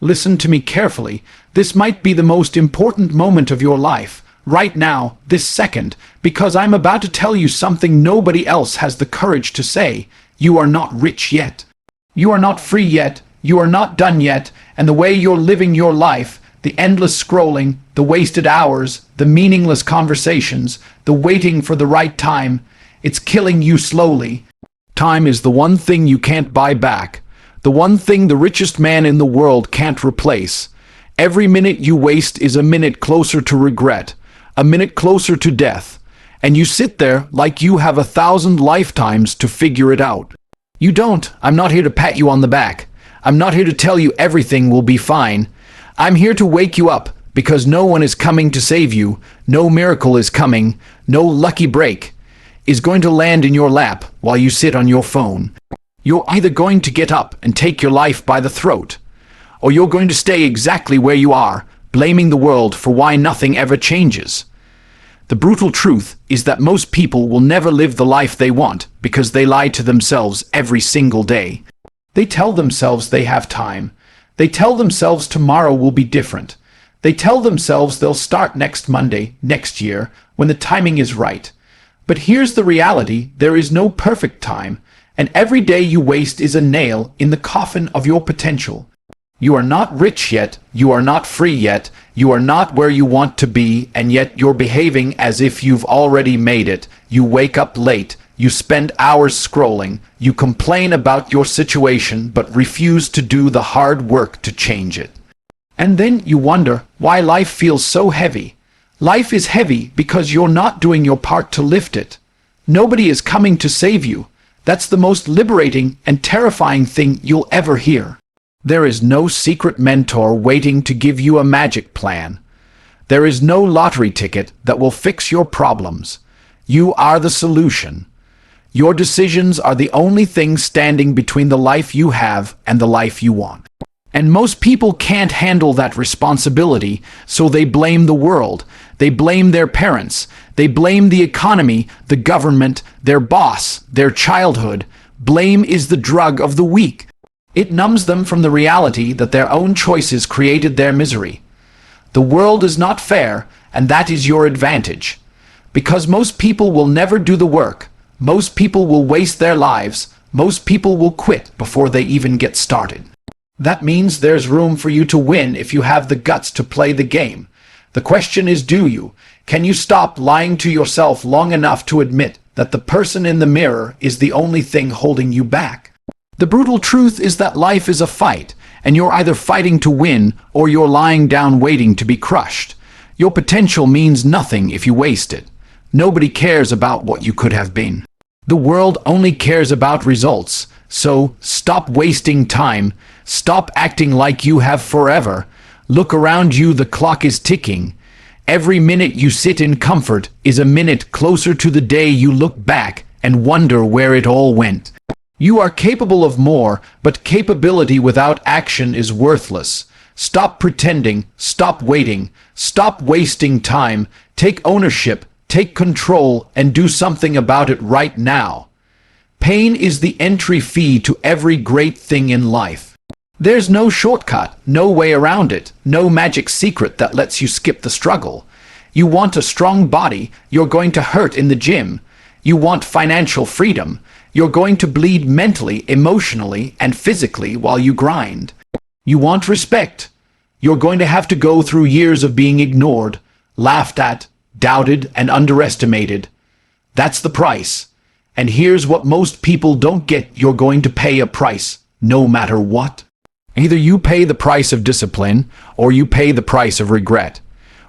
Listen to me carefully. This might be the most important moment of your life, right now, this second, because I'm about to tell you something nobody else has the courage to say. You are not rich yet. You are not free yet. You are not done yet, and the way you're living your life, the endless scrolling, the wasted hours, the meaningless conversations, the waiting for the right time, it's killing you slowly. Time is the one thing you can't buy back, the one thing the richest man in the world can't replace. Every minute you waste is a minute closer to regret, a minute closer to death, and you sit there like you have 1,000 lifetimes to figure it out. You don't. I'm not here to pat you on the back. I'm not here to tell you everything will be fine. I'm here to wake you up, because no one is coming to save you, no miracle is coming, no lucky break is going to land in your lap while you sit on your phone. You're either going to get up and take your life by the throat, or you're going to stay exactly where you are, blaming the world for why nothing ever changes. The brutal truth is that most people will never live the life they want because they lie to themselves every single day. They tell themselves they have time. They tell themselves tomorrow will be different. They tell themselves they'll start next Monday, next year, when the timing is right. But here's the reality: there is no perfect time, and every day you waste is a nail in the coffin of your potential. You are not rich yet, you are not free yet, you are not where you want to be, and yet you're behaving as if you've already made it. You wake up late, you spend hours scrolling, you complain about your situation but refuse to do the hard work to change it. And then you wonder why life feels so heavy. Life is heavy because you're not doing your part to lift it. Nobody is coming to save you. That's the most liberating and terrifying thing you'll ever hear. There is no secret mentor waiting to give you a magic plan. There is no lottery ticket that will fix your problems. You are the solution. Your decisions are the only thing standing between the life you have and the life you want. And most people can't handle that responsibility, so they blame the world. They blame their parents. They blame the economy, the government, their boss, their childhood. Blame is the drug of the weak. It numbs them from the reality that their own choices created their misery. The world is not fair, and that is your advantage. Because most people will never do the work. Most people will waste their lives. Most people will quit before they even get started. That means there's room for you to win if you have the guts to play the game. The question is, do you? Can you stop lying to yourself long enough to admit that the person in the mirror is the only thing holding you back? The brutal truth is that life is a fight, and you're either fighting to win or you're lying down waiting to be crushed. Your potential means nothing if you waste it. Nobody cares about what you could have been. The world only cares about results. So stop wasting time. Stop acting like you have forever. Look around you, the clock is ticking. Every minute you sit in comfort is a minute closer to the day you look back and wonder where it all went. You are capable of more, but capability without action is worthless. Stop pretending. Stop waiting. Stop wasting time. Take ownership. Take control and do something about it right now. Pain is the entry fee to every great thing in life. There's no shortcut, no way around it, no magic secret that lets you skip the struggle. You want a strong body, you're going to hurt in the gym. You want financial freedom, you're going to bleed mentally, emotionally, and physically while you grind. You want respect, you're going to have to go through years of being ignored, laughed at, doubted, and underestimated. That's the price. And here's what most people don't get: you're going to pay a price, no matter what. Either you pay the price of discipline, or you pay the price of regret.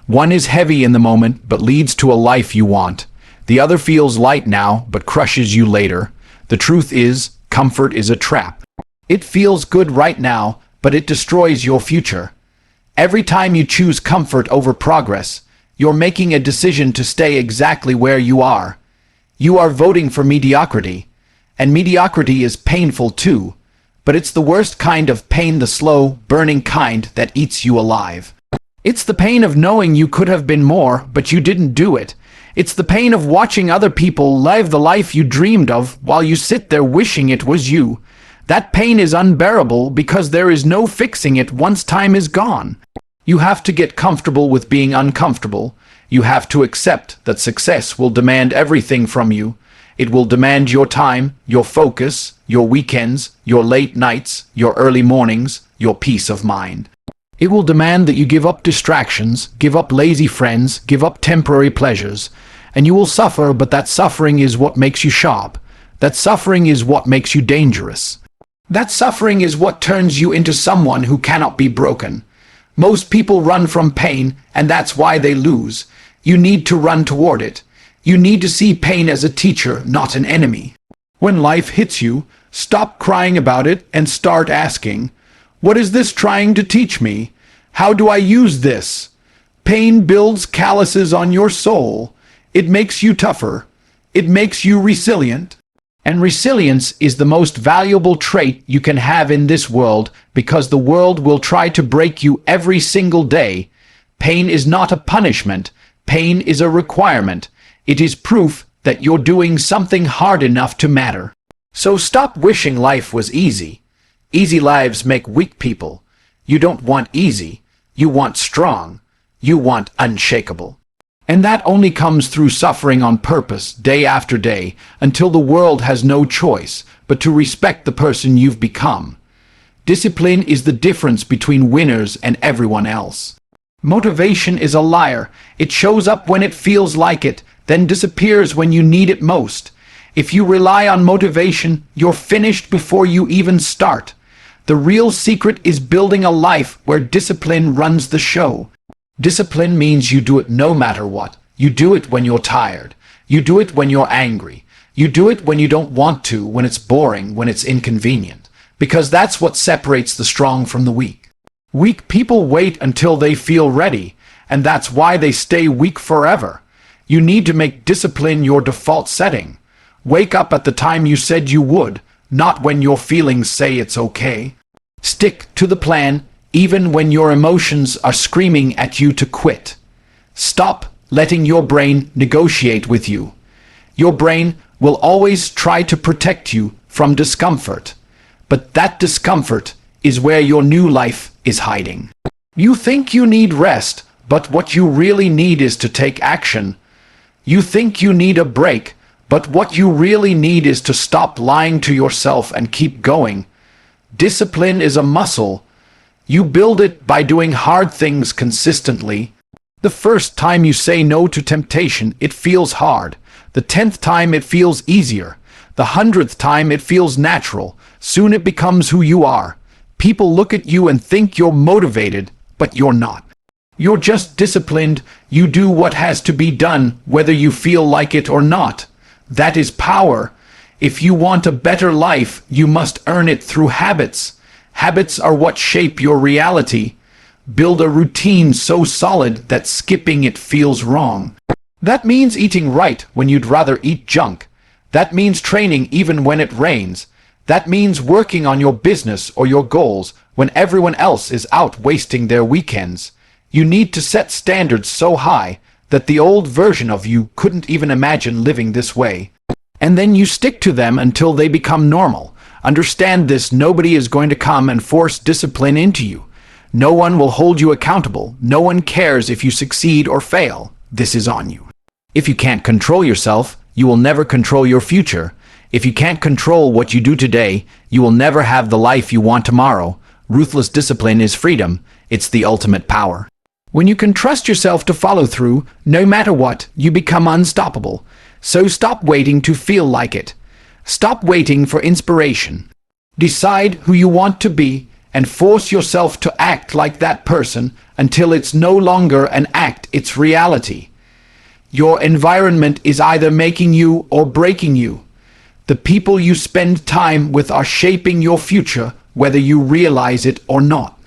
One is heavy in the moment, but leads to a life you want. The other feels light now, but crushes you later. The truth is, comfort is a trap. It feels good right now, but it destroys your future. Every time you choose comfort over progress, you're making a decision to stay exactly where you are. You are voting for mediocrity, and mediocrity is painful too, but it's the worst kind of pain, the slow, burning kind that eats you alive. It's the pain of knowing you could have been more, but you didn't do it. It's the pain of watching other people live the life you dreamed of while you sit there wishing it was you. That pain is unbearable because there is no fixing it once time is gone. You have to get comfortable with being uncomfortable. You have to accept that success will demand everything from you. It will demand your time, your focus, your weekends, your late nights, your early mornings, your peace of mind. It will demand that you give up distractions, give up lazy friends, give up temporary pleasures. And you will suffer, but that suffering is what makes you sharp. That suffering is what makes you dangerous. That suffering is what turns you into someone who cannot be broken. Most people run from pain, and that's why they lose. You need to run toward it. You need to see pain as a teacher, not an enemy. When life hits you, stop crying about it and start asking, what is this trying to teach me? How do I use this? Pain builds calluses on your soul. It makes you tougher. It makes you resilient. And resilience is the most valuable trait you can have in this world because the world will try to break you every single day. Pain is not a punishment. Pain is a requirement. It is proof that you're doing something hard enough to matter. So stop wishing life was easy. Easy lives make weak people. You don't want easy. You want strong. You want unshakable. And that only comes through suffering on purpose, day after day, until the world has no choice but to respect the person you've become. Discipline is the difference between winners and everyone else. Motivation is a liar. It shows up when it feels like it, then disappears when you need it most. If you rely on motivation, you're finished before you even start. The real secret is building a life where discipline runs the show. Discipline means you do it no matter what. You do it when you're tired. You do it when you're angry. You do it when you don't want to, when it's boring, when it's inconvenient. Because that's what separates the strong from the weak. Weak people wait until they feel ready, and that's why they stay weak forever. You need to make discipline your default setting. Wake up at the time you said you would, not when your feelings say it's okay. Stick to the plan, even when your emotions are screaming at you to quit. Stop letting your brain negotiate with you. Your brain will always try to protect you from discomfort, but that discomfort is where your new life is hiding. You think you need rest, but what you really need is to take action. You think you need a break, but what you really need is to stop lying to yourself and keep going. Discipline is a muscle. You build it by doing hard things consistently. The first time you say no to temptation, it feels hard. The 10th time it feels easier. The 100th time it feels natural. Soon it becomes who you are. People look at you and think you're motivated, but you're not. You're just disciplined. You do what has to be done, whether you feel like it or not. That is power. If you want a better life, you must earn it through habits. Habits are what shape your reality. Build a routine so solid that skipping it feels wrong. That means eating right when you'd rather eat junk. That means training even when it rains. That means working on your business or your goals when everyone else is out wasting their weekends. You need to set standards so high that the old version of you couldn't even imagine living this way. And then you stick to them until they become normal. Understand this: nobody is going to come and force discipline into you. No one will hold you accountable. No one cares if you succeed or fail. This is on you. If you can't control yourself, you will never control your future. If you can't control what you do today, you will never have the life you want tomorrow. Ruthless discipline is freedom. It's the ultimate power. When you can trust yourself to follow through, no matter what, you become unstoppable. So stop waiting to feel like it. Stop waiting for inspiration. Decide who you want to be and force yourself to act like that person until it's no longer an act, it's reality. Your environment is either making you or breaking you. The people you spend time with are shaping your future, whether you realize it or not.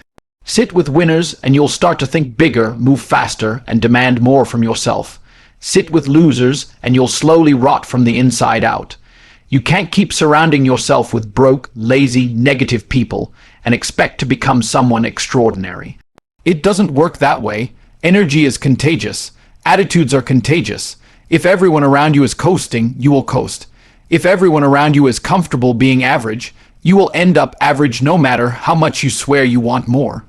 Sit with winners and you'll start to think bigger, move faster, and demand more from yourself. Sit with losers and you'll slowly rot from the inside out. You can't keep surrounding yourself with broke, lazy, negative people and expect to become someone extraordinary. It doesn't work that way. Energy is contagious. Attitudes are contagious. If everyone around you is coasting, you will coast. If everyone around you is comfortable being average, You will end up average no matter how much you swear you want more.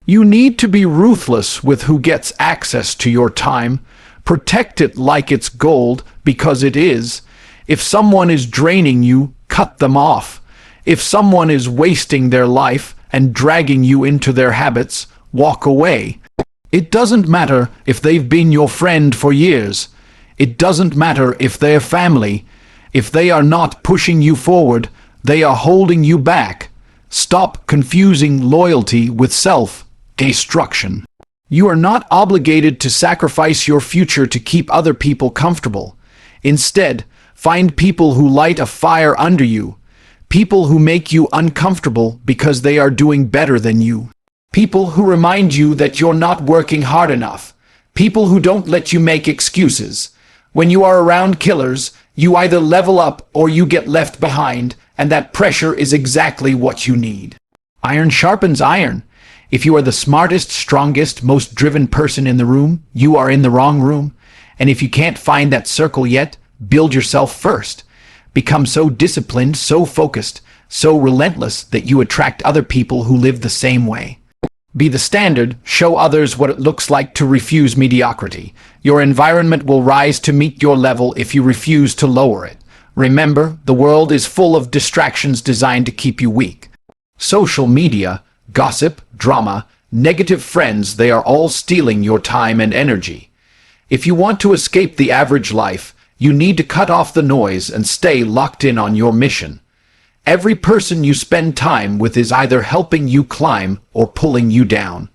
You need to be ruthless with who gets access to your time. Protect it like it's gold, because it is. If someone is draining you, cut them off. If someone is wasting their life and dragging you into their habits, walk away. It doesn't matter if they've been your friend for years. It doesn't matter if they're family. If they are not pushing you forward, they are holding you back. Stop confusing loyalty with self-destruction. You are not obligated to sacrifice your future to keep other people comfortable. Instead, find people who light a fire under you. People who make you uncomfortable because they are doing better than you. People who remind you that you're not working hard enough. People who don't let you make excuses. When you are around killers, you either level up or you get left behind, and that pressure is exactly what you need. Iron sharpens iron. If you are the smartest, strongest, most driven person in the room, you are in the wrong room. And if you can't find that circle yet, build yourself first. Become so disciplined, so focused, so relentless that you attract other people who live the same way. Be the standard, show others what it looks like to refuse mediocrity. Your environment will rise to meet your level if you refuse to lower it. Remember, the world is full of distractions designed to keep you weak. Social media, gossip, drama, negative friends, they are all stealing your time and energy. If you want to escape the average life, you need to cut off the noise and stay locked in on your mission. Every person you spend time with is either helping you climb or pulling you down.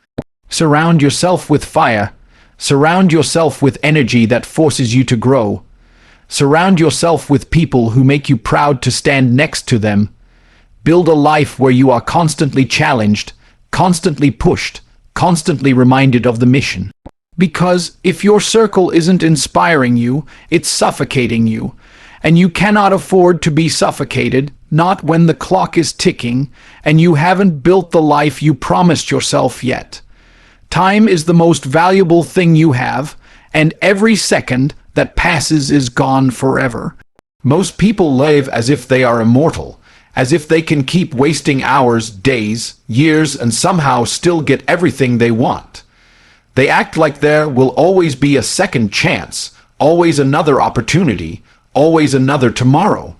Surround yourself with fire. Surround yourself with energy that forces you to grow. Surround yourself with people who make you proud to stand next to them. Build a life where you are constantly challenged, constantly pushed, constantly reminded of the mission. Because if your circle isn't inspiring you, it's suffocating you. And you cannot afford to be suffocated, not when the clock is ticking and you haven't built the life you promised yourself yet. Time is the most valuable thing you have, and every second that passes is gone forever. Most people live as if they are immortal, as if they can keep wasting hours, days, years, and somehow still get everything they want. They act like there will always be a second chance, always another opportunity, always another tomorrow.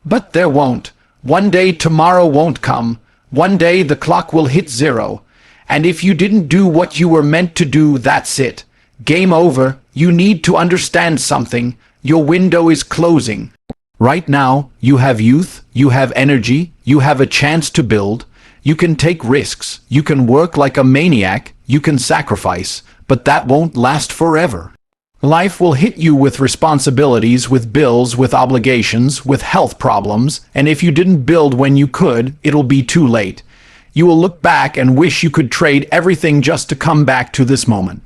But there won't. One day tomorrow won't come. One day the clock will hit zero. And if you didn't do what you were meant to do, that's it. Game over. You need to understand something. Your window is closing. Right now, you have youth, you have energy, you have a chance to build. You can take risks. You can work like a maniac. You can sacrifice. But that won't last forever. Life will hit you with responsibilities, with bills, with obligations, with health problems, and if you didn't build when you could, it'll be too late. You will look back and wish you could trade everything just to come back to this moment.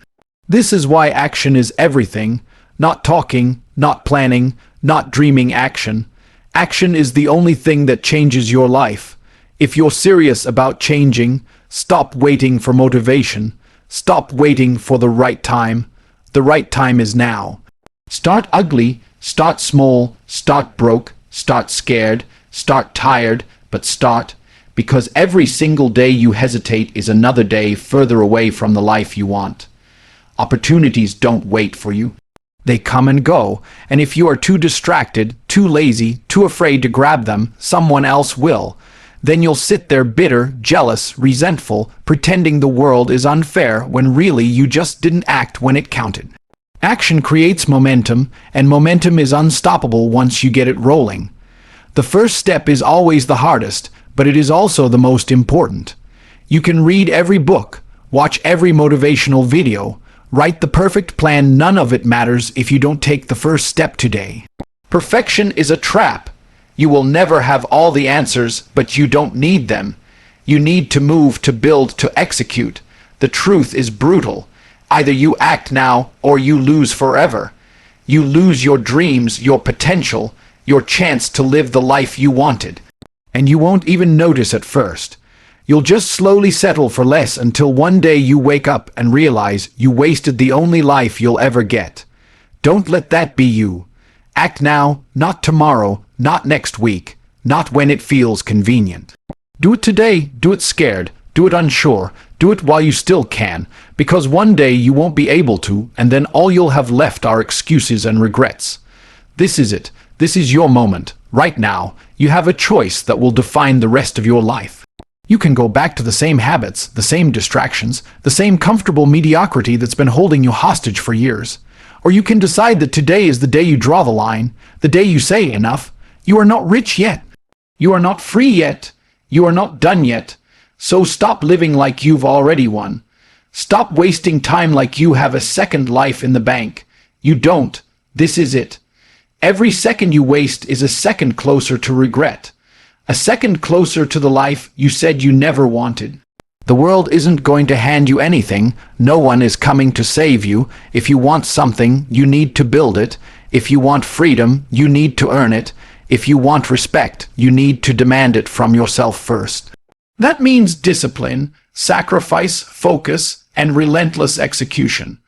This is why action is everything. Not talking, not planning, not dreaming action. Action is the only thing that changes your life. If you're serious about changing, stop waiting for motivation. Stop waiting for the right time. The right time is now. Start ugly, start small, start broke, start scared, start tired, but start, because every single day you hesitate is another day further away from the life you want. Opportunities don't wait for you. They come and go, and if you are too distracted, too lazy, too afraid to grab them, someone else will. Then you'll sit there bitter, jealous, resentful, pretending the world is unfair when really you just didn't act when it counted. Action creates momentum, and momentum is unstoppable once you get it rolling. The first step is always the hardest, but it is also the most important. You can read every book, watch every motivational video, write the perfect plan, none of it matters if you don't take the first step today. Perfection is a trap. You will never have all the answers, but you don't need them. You need to move, to build, to execute. The truth is brutal. Either you act now or you lose forever. You lose your dreams, your potential, your chance to live the life you wanted. And you won't even notice at first. You'll just slowly settle for less until one day you wake up and realize you wasted the only life you'll ever get. Don't let that be you. Act now, not tomorrow, not next week. not when it feels convenient. Do it today, do it scared, do it unsure, do it while you still can, because one day you won't be able to, and then all you'll have left are excuses and regrets. This is it. This is your moment. Right now, you have a choice that will define the rest of your life. You can go back to the same habits, the same distractions, the same comfortable mediocrity that's been holding you hostage for years. Or you can decide that today is the day you draw the line, the day you say enough. You are not rich yet. You are not free yet. You are not done yet. So stop living like you've already won. Stop wasting time like you have a second life in the bank. You don't. This is it. Every second you waste is a second closer to regret. A second closer to the life you said you never wanted. The world isn't going to hand you anything. No one is coming to save you. If you want something, you need to build it. If you want freedom, you need to earn it. If you want respect, you need to demand it from yourself first. That means discipline, sacrifice, focus, and relentless execution.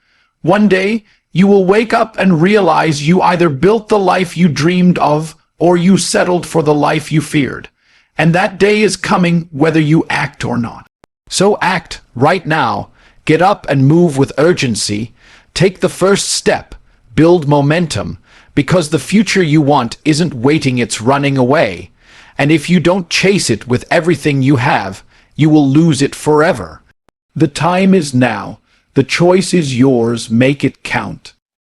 One day, you will wake up and realize you either built the life you dreamed of or you settled for the life you feared. And that day is coming whether you act or not. So act right now. Get up and move with urgency. Take the first step. Build momentum. Because the future you want isn't waiting, it's running away. And if you don't chase it with everything you have, you will lose it forever. The time is now. The choice is yours. Make it count.